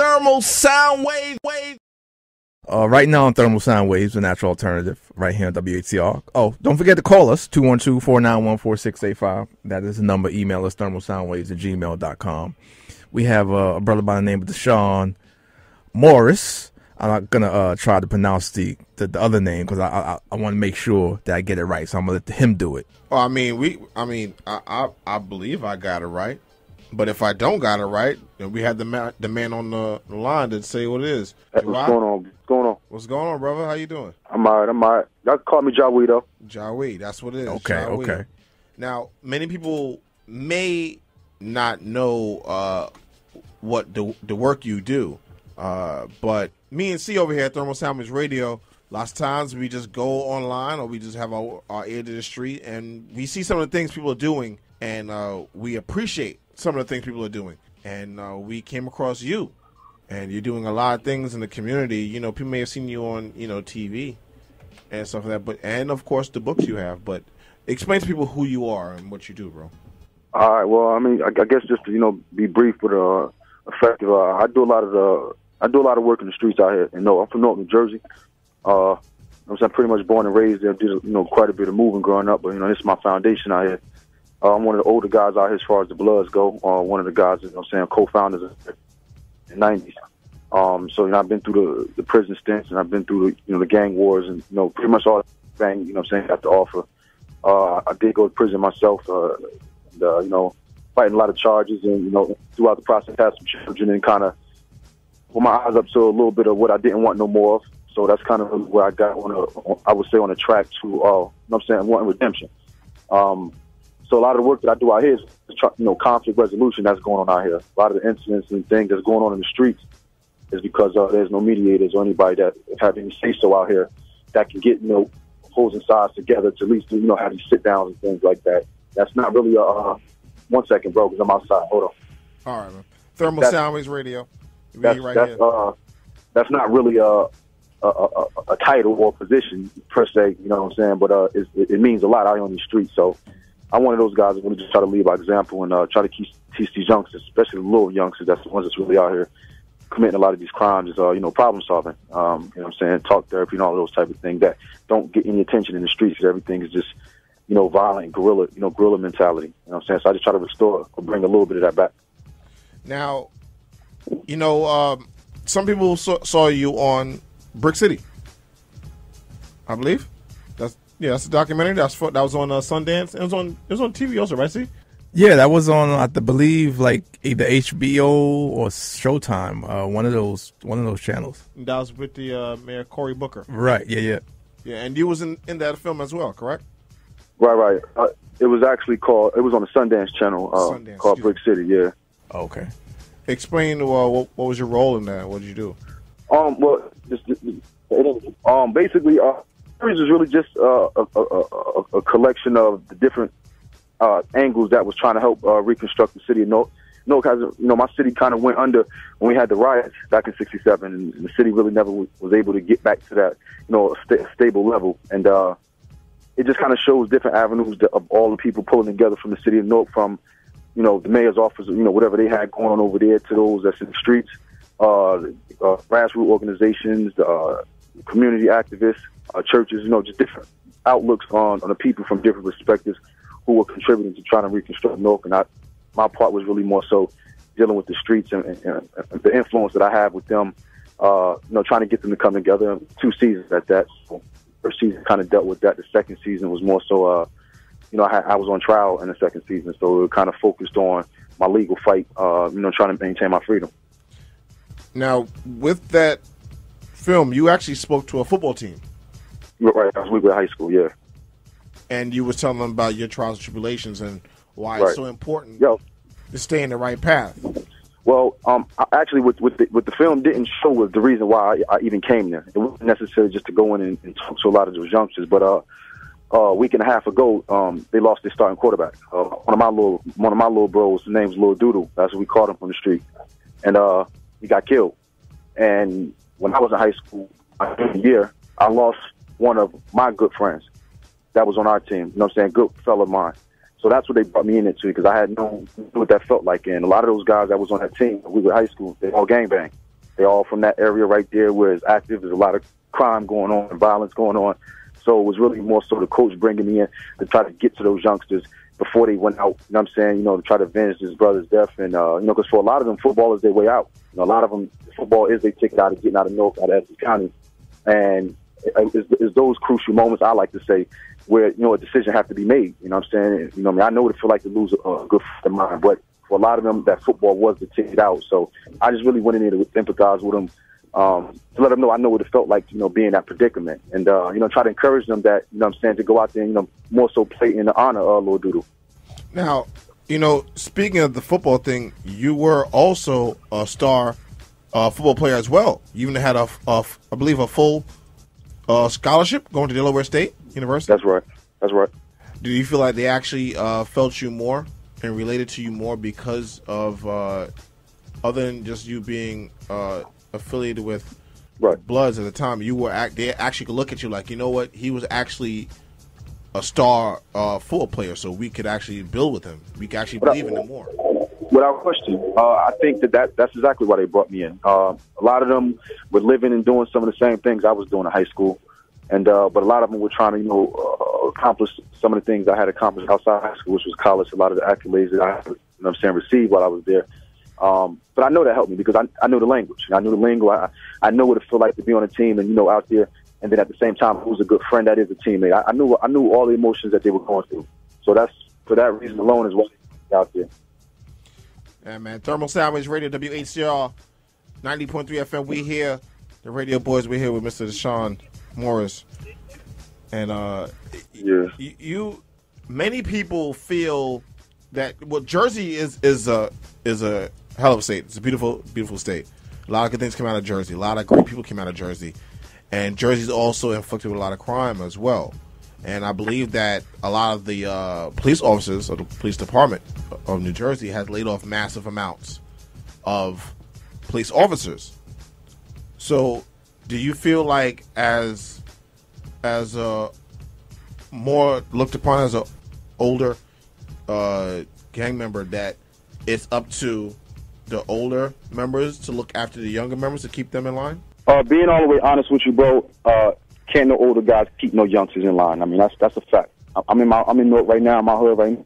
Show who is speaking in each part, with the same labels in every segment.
Speaker 1: Thermal Soundwave.
Speaker 2: Right now on Thermal Soundwaves, the natural alternative, right here on WHCR. Oh, don't forget to call us, 212-491-4685. That is the number. Email us, thermalsoundwaves@gmail.com. We have a brother by the name of Dashaun Morris. I'm not going to try to pronounce the other name because I want to make sure that I get it right, so I'm going to let him do it.
Speaker 1: Well, I believe I got it right. But if I don't got it right, then we had the man on the line to say what it is.
Speaker 3: What's going on?
Speaker 1: What's going on, brother? How you doing?
Speaker 3: I'm all right. Y'all call me Jiwe, though.
Speaker 1: Jiwe, that's what it is.
Speaker 2: Okay.
Speaker 1: Now, many people may not know what the work you do, but me and C over here at Thermal Soundwaves Radio, lots of times we just go online or we just have our ear to the street and we see some of the things people are doing, and we appreciate some of the things people are doing. And we came across you, and you're doing a lot of things in the community. You know, people may have seen you on, TV and stuff like that, and of course the books you have. But explain to people who you are and what you do, bro.
Speaker 3: All right. Well, I guess just to be brief but effective. I do a lot of work in the streets out here. And I'm from Newark, New Jersey. I'm pretty much born and raised there. Did quite a bit of moving growing up, but this is my foundation out here. I'm one of the older guys out here as far as the Bloods go. One of the guys, co-founders of the 90s. So I've been through the prison stints, and I've been through the gang wars, and pretty much all the thing got to offer. I did go to prison myself, fighting a lot of charges, and throughout the process had some children, and kind of put my eyes up to a little bit of what I didn't want no more of. So that's kind of where I got on a track to wanting redemption. So a lot of the work that I do out here is conflict resolution that's going on out here. A lot of the incidents and things that's going on in the streets is because there's no mediators or anybody that have any say-so out here that can get opposing sides together to at least have these sit-downs and things like that. That's not really a 1 second, bro, because I'm outside. Hold on.
Speaker 1: All right, man. Thermal Soundwaves Radio. That's
Speaker 3: not really a title or position per se, but it means a lot out here on these streets. So I'm one of those guys that want to just try to lead by example and try to teach these youngsters, especially the little youngsters, that's the ones that's really out here committing a lot of these crimes, is problem solving. Talk therapy and all those type of things that don't get any attention in the streets, because everything is just violent, guerrilla mentality. So I just try to restore or bring a little bit of that back.
Speaker 1: Now, some people saw you on Brick City, I believe. That's a documentary. That was on Sundance. It was on TV also, right? See?
Speaker 2: Yeah, that was on, I believe, like either HBO or Showtime. One of those channels.
Speaker 1: And that was with the Mayor Cory Booker.
Speaker 2: Right. Yeah.
Speaker 1: Yeah, and you was in that film as well, correct?
Speaker 3: Right. It was actually called. It was on the Sundance channel. Called Brick City. Yeah.
Speaker 2: Okay.
Speaker 1: Explain what was your role in that? What did you do?
Speaker 3: Basically, series is really just a collection of the different angles that was trying to help reconstruct the city of Newark. Newark has, my city kind of went under when we had the riots back in '67, and the city really never was able to get back to that, stable level. And it just kind of shows different avenues of all the people pulling together from the city of Newark, from the mayor's office, whatever they had going on over there, to those that's in the streets, grassroots organizations, community activists, churches, just different outlooks on the people from different perspectives who were contributing to trying to reconstruct Newark. And my part was really more so dealing with the streets and the influence that I have with them, trying to get them to come together. 2 seasons at that. So first season kind of dealt with that. The second season was more so, I was on trial in the second season, so it kind of focused on my legal fight, trying to maintain my freedom.
Speaker 1: Now, with that film, you actually spoke to a football team.
Speaker 3: Right, I was with high school, yeah.
Speaker 1: And you were telling them about your trials and tribulations and why it's so important to stay in the right path.
Speaker 3: Well, actually, with the film didn't show was the reason why I even came there. It wasn't necessarily just to go in and talk to a lot of those youngsters, but a week and a half ago, they lost their starting quarterback. One of my little bros, his name's Lil Doodle. That's what we called him on the street, and he got killed. And when I was in high school, my junior year, I lost one of my good friends that was on our team. Good fellow of mine. So that's what they brought me into, because I had known what that felt like. And a lot of those guys that was on that team, we were in high school, they all gangbang. They're all from that area right there where it's active. There's a lot of crime going on and violence going on. So it was really more so the coach bringing me in to try to get to those youngsters before they went out, you know what I'm saying, to try to avenge his brother's death. And, because for a lot of them, football is their way out. A lot of them, football is their ticket out of getting out of Newark, out of Essex County. And it's those crucial moments, I like to say, where, a decision has to be made. You know what I'm saying? I know what it feels like to lose a good friend of mine, but for a lot of them, that football was the ticket out. So I just really went in there to empathize with them, to let them know I know what it felt like, being in that predicament. And, try to encourage them that, to go out there and, more so play in the honor of Lord Doodle.
Speaker 1: Now, speaking of the football thing, you were also a star football player as well. You even had I believe, a full scholarship going to Delaware State University.
Speaker 3: That's right.
Speaker 1: Do you feel like they actually felt you more and related to you more because of other than just you being affiliated with Bloods at the time? They actually could look at you like, you know what, he was actually a star football player, so we could actually build with him. We could actually believe in him more.
Speaker 3: Without question, I think that's exactly why they brought me in. A lot of them were living and doing some of the same things I was doing in high school, but a lot of them were trying to, accomplish some of the things I had accomplished outside high school, which was college. A lot of the accolades that I, received while I was there. But I know that helped me because I know the language. I know the lingo. I know what it feels like to be on a team and, out there. And then at the same time, who's a good friend that is a teammate. I knew all the emotions that they were going through. So that's for that reason alone is why they're out there.
Speaker 1: Yeah, man. Thermal Soundwaves Radio, WHCR, 90.3 FM. We here, the radio boys. We're here with Mr. Dashaun Morris. And many people feel that Jersey is a hell of a state. It's a beautiful, beautiful state. A lot of good things come out of Jersey. A lot of great people came out of Jersey. And Jersey's also inflicted with a lot of crime as well. And I believe that a lot of the police officers of the police department of New Jersey has laid off massive amounts of police officers. So do you feel like as more looked upon as an older gang member that it's up to the older members to look after the younger members to keep them in line?
Speaker 3: Being all the way honest with you, bro, can't no older guys keep no youngsters in line. I mean, that's a fact. I'm in Newark right now, in my hood right now,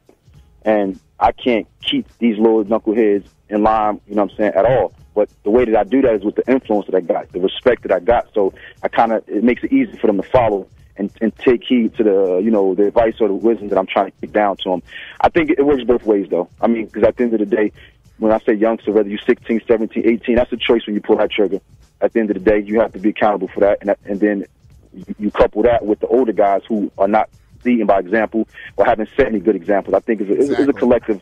Speaker 3: and I can't keep these little knuckleheads in line, at all. But the way that I do that is with the influence that I got, the respect that I got. So it makes it easy for them to follow and take heed to the, the advice or the wisdom that I'm trying to kick down to them. I think it works both ways, though. I mean, because at the end of the day, when I say youngster, whether you're 16, 17, 18, that's a choice when you pull that trigger. At the end of the day, you have to be accountable for that. And then you couple that with the older guys who are not leading by example or haven't set any good examples. I think it's a collective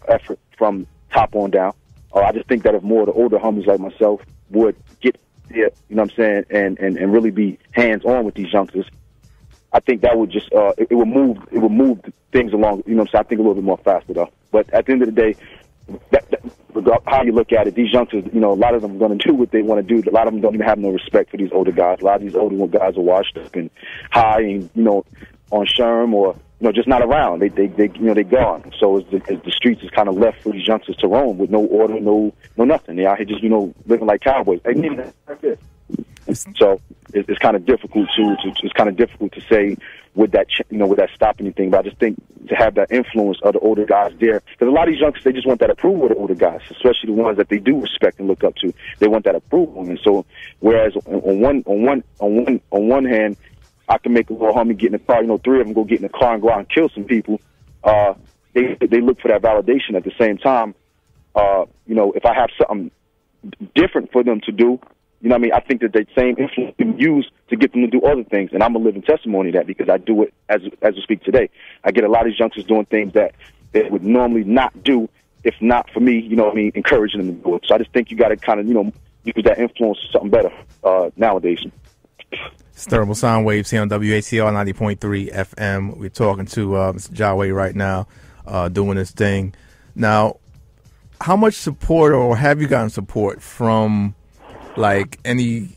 Speaker 3: effort from top on down. I just think that if more of the older homies like myself would get there, and really be hands-on with these youngsters, I think that would just it would move things along, I think a little bit more faster, though. But at the end of the day, how you look at it, these youngsters, a lot of them are going to do what they want to do. A lot of them don't even have no respect for these older guys. A lot of these older guys are washed up and high and, on Sherm or, just not around. They gone. So as the streets is kind of left for these youngsters to roam with no order, no nothing. They out here just, living like cowboys. They need that like this. So it's kind of difficult to say would that stop anything. But I just think to have that influence of the older guys there, because a lot of these youngsters, they just want that approval of the older guys, especially the ones that they do respect and look up to. They want that approval, and so whereas on one hand, I can make a little homie get in the car, three of them go get in the car and go out and kill some people. They look for that validation at the same time. If I have something different for them to do, I think that same influence can be used to get them to do other things. And I'm a living testimony of that because I do it as we speak today. I get a lot of these youngsters doing things that they would normally not do if not for me, encouraging them to do it. So I just think you got to kind of, use that influence for something better nowadays.
Speaker 2: It's Thermal Soundwaves here on WHCR 90.3 FM. We're talking to Mr. Jiwe right now, doing this thing. Now, how much support or have you gotten support from like any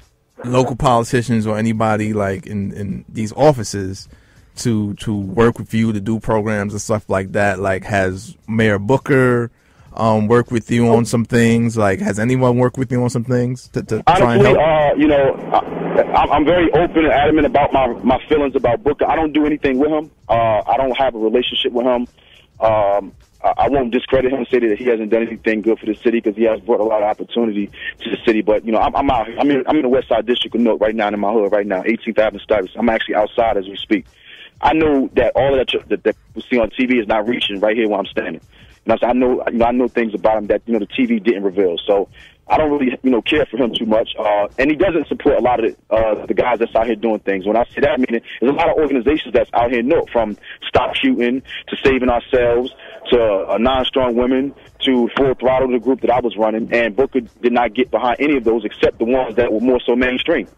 Speaker 2: local politicians or anybody like in these offices to work with you to do programs and stuff like that? Like, has Mayor Booker work with you on some things? Like, has anyone worked with you on some things to try and help?
Speaker 3: I'm very open and adamant about my feelings about Booker. I don't do anything with him. I don't have a relationship with him. I won't discredit him and say that he hasn't done anything good for the city, because he has brought a lot of opportunity to the city. But, I'm out here. I'm in the West Side District of Newark right now, in my hood right now, 18th Avenue Stuyvesant. I'm actually outside as we speak. I know that all of that we see on TV is not reaching right here where I'm standing. I know things about him that, the TV didn't reveal. So I don't really, care for him too much. And he doesn't support a lot of the guys that's out here doing things. When I say that, I mean, there's a lot of organizations that's out here, from Stop Shooting to Saving Ourselves to Non-Strong Women to Full Throttle, the group that I was running. And Booker did not get behind any of those except the ones that were more so mainstream.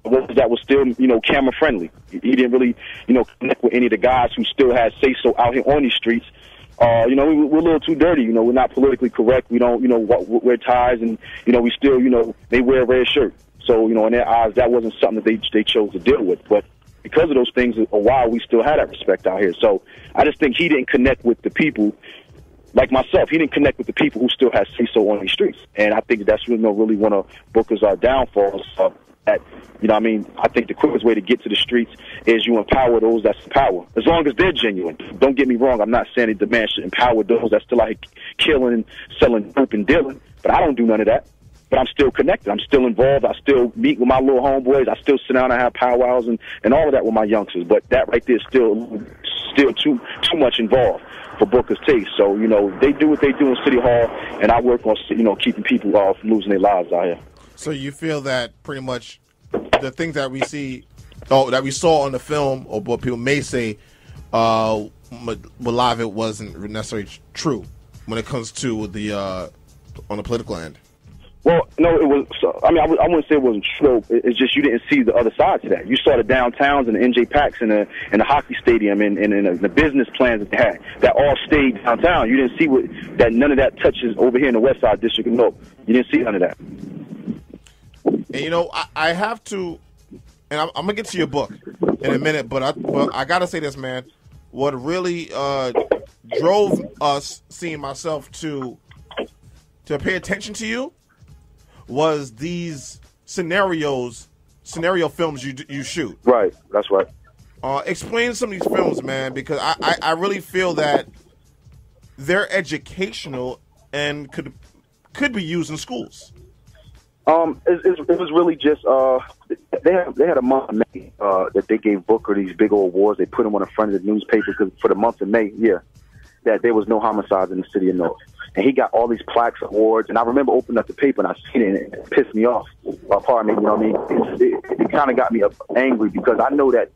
Speaker 3: The ones that were still, camera friendly. He didn't really, connect with any of the guys who still had say-so out here on these streets. We're a little too dirty. We're not politically correct. We don't, wear ties, and we still, they wear a red shirt. So, in their eyes, that wasn't something that they chose to deal with. But because of those things, a while we still had that respect out here. So I just think he didn't connect with the people like myself. He didn't connect with the people who still had say so on these streets, and I think that's really one of Booker's downfalls. I think the quickest way to get to the streets is you empower those that's in power, as long as they're genuine. Don't get me wrong. I'm not saying that the man should empower those that's still like killing, selling dope, and dealing, but I don't do none of that. But I'm still connected. I'm still involved. I still meet with my little homeboys. I still sit down and have powwows and all of that with my youngsters. But that right there is still too much involved for Booker's taste. So, they do what they do in City Hall, and I work on, keeping people from losing their lives out here.
Speaker 1: So you feel that pretty much the things that we that we saw on the film, or what people may say, a lot of it wasn't necessarily true when it comes to the on the political end?
Speaker 3: Well, no, it was. I wouldn't say it wasn't true. It's just you didn't see the other side to that. You saw the downtowns and the NJ Packs and the hockey stadium and the business plans that they had. That all stayed downtown. You didn't see that. None of that touches over here in the West Side District of Newark. You didn't see none of that.
Speaker 1: And I have to, and I'm gonna get to your book in a minute, but I gotta say this, man. What really drove us, seeing myself, to pay attention to you was these scenario films you shoot.
Speaker 3: Right, that's right.
Speaker 1: Explain some of these films, man, because I really feel that they're educational and could be used in schools.
Speaker 3: It was really just they had a month in May that they gave Booker these big old awards. They put him on the front of the newspaper for the month of May. Yeah, that there was no homicides in the city of Newark, and he got all these plaques, awards. And I remember opening up the paper and I seen it, and it pissed me off. Pardon me, you know what I mean? It kind of got me angry because I know that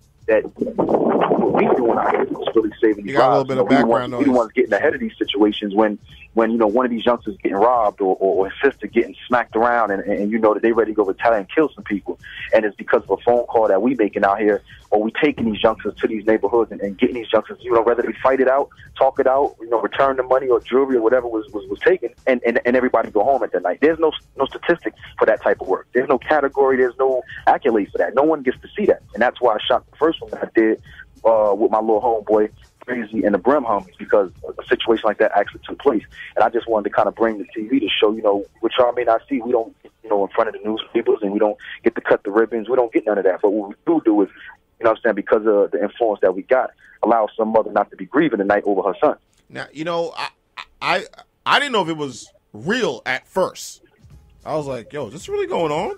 Speaker 3: what we doing out here is really saving these lives.
Speaker 1: You got a little bit of background noise.
Speaker 3: We the ones getting ahead of these situations when one of these youngsters getting robbed or his sister getting smacked around and that they ready to go retaliate and kill some people. And it's because of a phone call that we making out here, or we taking these youngsters to these neighborhoods and getting these youngsters, whether they fight it out, talk it out, return the money or jewelry or whatever was taken, and everybody go home at that night. There's no statistics for that type of work. There's no category. There's no accolades for that. No one gets to see that. And that's why I shot the first one that I did with my little homeboy, Crazy, and the Brim homies, because a situation like that actually took place. And I just wanted to kind of bring the TV to show, which y'all may not see. We don't, in front of the newspapers, and we don't get to cut the ribbons. We don't get none of that. But what we do is, because of the influence that we got, allow some mother not to be grieving tonight over her son.
Speaker 1: Now, I didn't know if it was real at first. I was like, yo, is this really going on?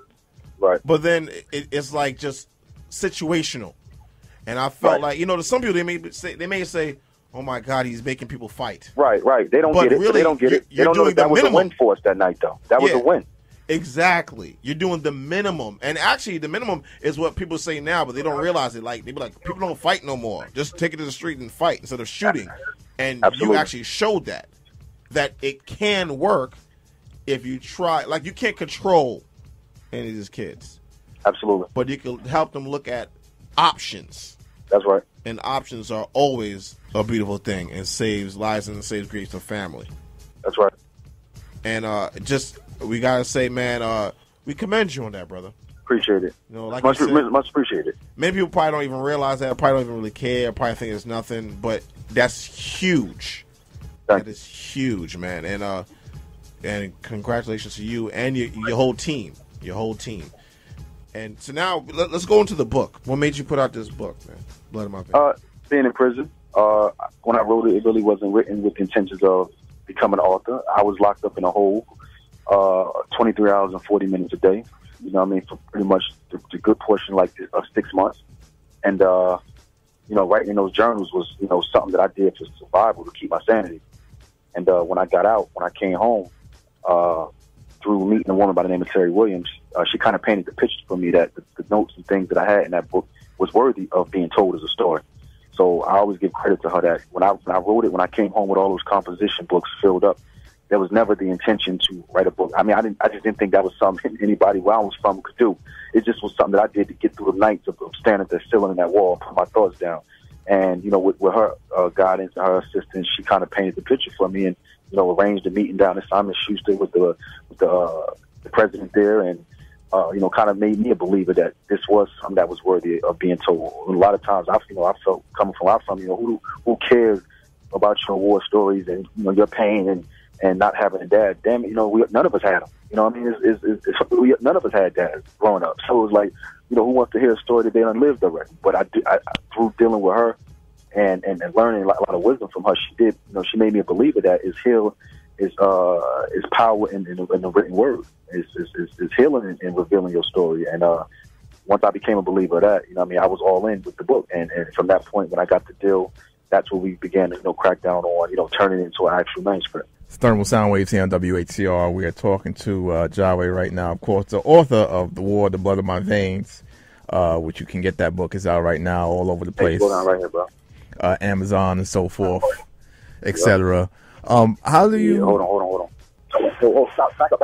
Speaker 3: Right.
Speaker 1: But then it's like just situational. And I felt like, to some people, they may say, oh, my God, he's making people fight.
Speaker 3: Right. They don't get it. Really, they don't get it. They don't know that was a win for us that night, though. That was a win.
Speaker 1: Exactly. You're doing the minimum. And actually, the minimum is what people say now, but they don't realize it. Like, they be like, people don't fight no more. Just take it to the street and fight instead of shooting. And you actually showed that it can work if you try. Like, you can't control any of these kids.
Speaker 3: Absolutely.
Speaker 1: But you can help them look at options.
Speaker 3: That's right.
Speaker 1: And options are always a beautiful thing and saves lives and saves grief to family.
Speaker 3: That's right.
Speaker 1: And we gotta say, man, we commend you on that, brother.
Speaker 3: Appreciate it.
Speaker 1: Like
Speaker 3: much,
Speaker 1: you said,
Speaker 3: much appreciated.
Speaker 1: Many people probably don't even realize that, probably don't even really care, probably think it's nothing, but that's huge. That is huge, man. And congratulations to you and your whole team. Your whole team. And so now let's go into the book. What made you put out this book, man? Blood in My Veins.
Speaker 3: Being in prison. When I wrote it, it really wasn't written with the intentions of becoming an author. I was locked up in a hole 23 hours and 40 minutes a day. You know what I mean? For pretty much the good portion of 6 months. And, writing those journals was, something that I did for survival, to keep my sanity. And when I got out, when I came home, through meeting a woman by the name of Terrie Williams, she kind of painted the picture for me that the notes and things that I had in that book was worthy of being told as a story. So I always give credit to her that when I wrote it, when I came home with all those composition books filled up, there was never the intention to write a book. I mean, I just didn't think that was something anybody where I was from could do. It just was something that I did to get through the nights of standing there, still in that wall, put my thoughts down. And, with her guidance and her assistance, she kind of painted the picture for me and, arranged a meeting down in Simon Schuster with the president there and, kind of made me a believer that this was something that was worthy of being told. And a lot of times I felt coming from where I'm from, who cares about your war stories and, your pain and not having a dad? Damn it, none of us had them. You know what I mean? None of us had dads growing up. So it was like, who wants to hear a story that they done lived already? But I through dealing with her and learning a lot of wisdom from her, she made me a believer that is power in the written word. Is healing and revealing your story. And once I became a believer of that, I was all in with the book. And from that point, when I got the deal, that's where we began to crack down on, turning it into an actual manuscript.
Speaker 2: It's Thermal Soundwaves here on WHCR. We are talking to Jiwe right now, of course, the author of The War, The Blood of My Veins, which you can get that book. Is out right now all over the place.
Speaker 3: Hey, go down right here, bro.
Speaker 2: Amazon and so forth, etc. How do you...
Speaker 3: Yeah, hold on. Oh, stop. Back up.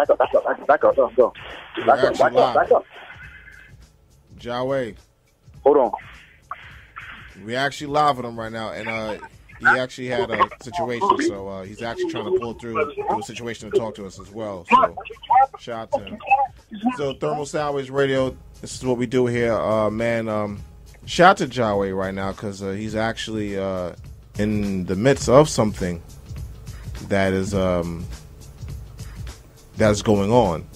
Speaker 3: Go. Back up.
Speaker 1: Jiwe.
Speaker 3: Hold on.
Speaker 1: We actually live with him right now, and he actually had a situation, so he's actually trying to pull through a situation to talk to us as well. So, shout out to him. So, Thermal Soundwaves Radio, this is what we do here. Man, shout out to Jiwe right now, because he's actually in the midst of something that is going on.